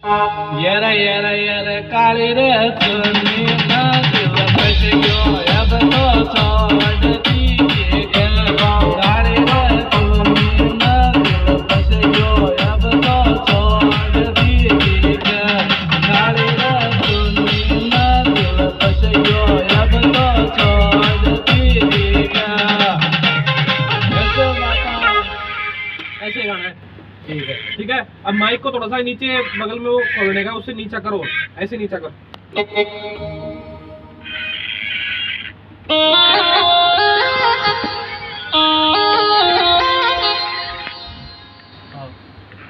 येरा येरा येरा काली रे चुन्नी ना दिल बच गयो अब तो छोड़ती के काली रे चुन्नी ना दिल बच गयो अब तो छोड़ती के काली रे चुन्नी ना दिल बच गयो अब तो छोड़ती के ऐसे गाना है। ठीक है। अब माइक को थोड़ा सा नीचे बगल में वो पकड़ने का, उससे नीचा करो, ऐसे नीचा कर।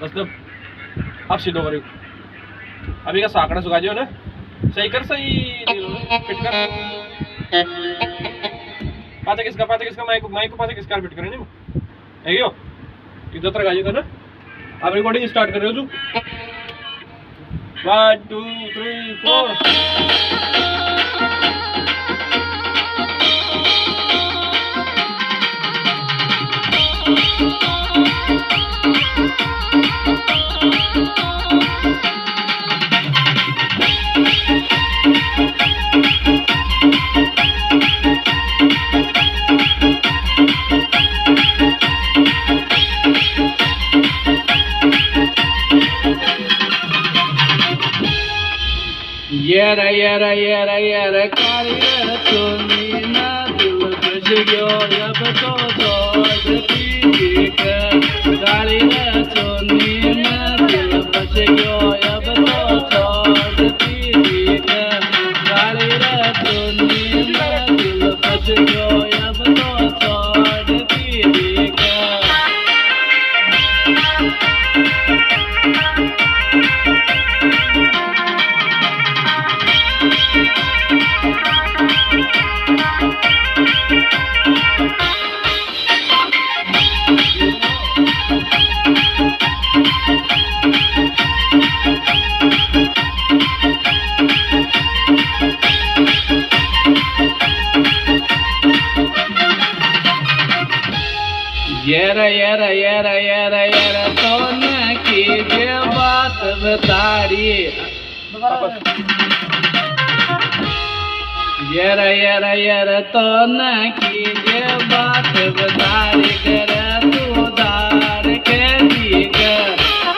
बस तब अब सीधो करो। अभी का साकड़ा सुखा जो ना सही कर, सही फिट कर। पाते किसका माइक को पाते किसका फिट करें नहीं है इधर तक आइए ना। अब रिकॉर्डिंग स्टार्ट कर रहे हो। 1 2 3 4। येरा येरा येरा येरा काली रे चुन्नी ना दिल बच गयो अब तो छोड़ती के काली रे चुन्नी ना दिल बच गयो अब तो छोड़ती के काली रे चुन्नी ना दिल बच गयो अब तो छोड़ती के। येरा येरा येरा येरा येरा तो न कीजिए बात बताड़ी। येरा येरा येरा तो न कीजिए बात बताड़ी कर तू दार के दीगा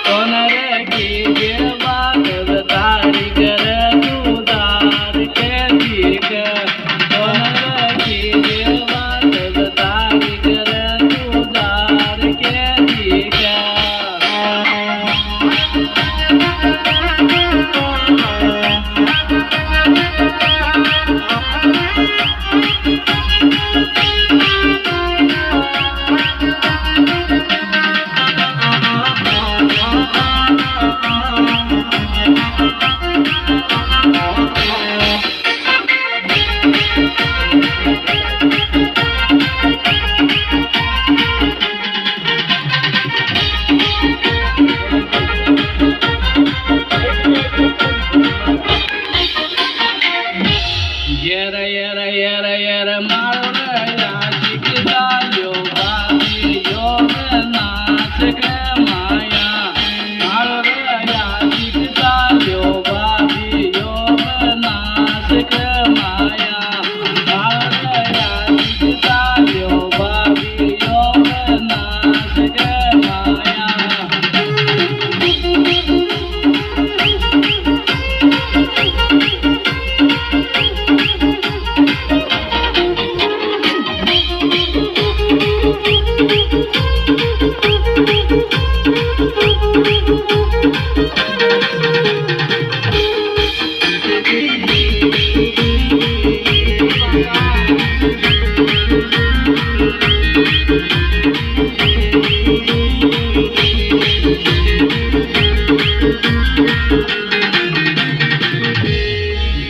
तो न रे कीजिए बात बताड़ी कर तू दार के दीगा तो न रे कीजिए बात बताड़ी कर तू दार के दीगा। येरा येरा येरा येरा मारो रे आशिक दायो बाजी यो नाच के माया मारो रे आशिक दायो बाजी यो नाच के माया मारो रे आशिक दायो बाजी यो नाच के माया।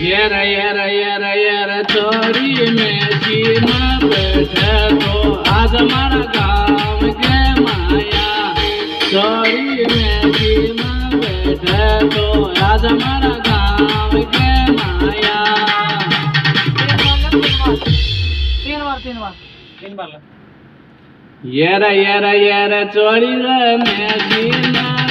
येरा येरा येरा येरा चोरी में सीमा बैठे तो आज हमारा गाँव के माया। चोरी में सीमा बैठे तो आज हमारा गाँव के माया। तीन बार येरा येरा येरा चोरी में सीमा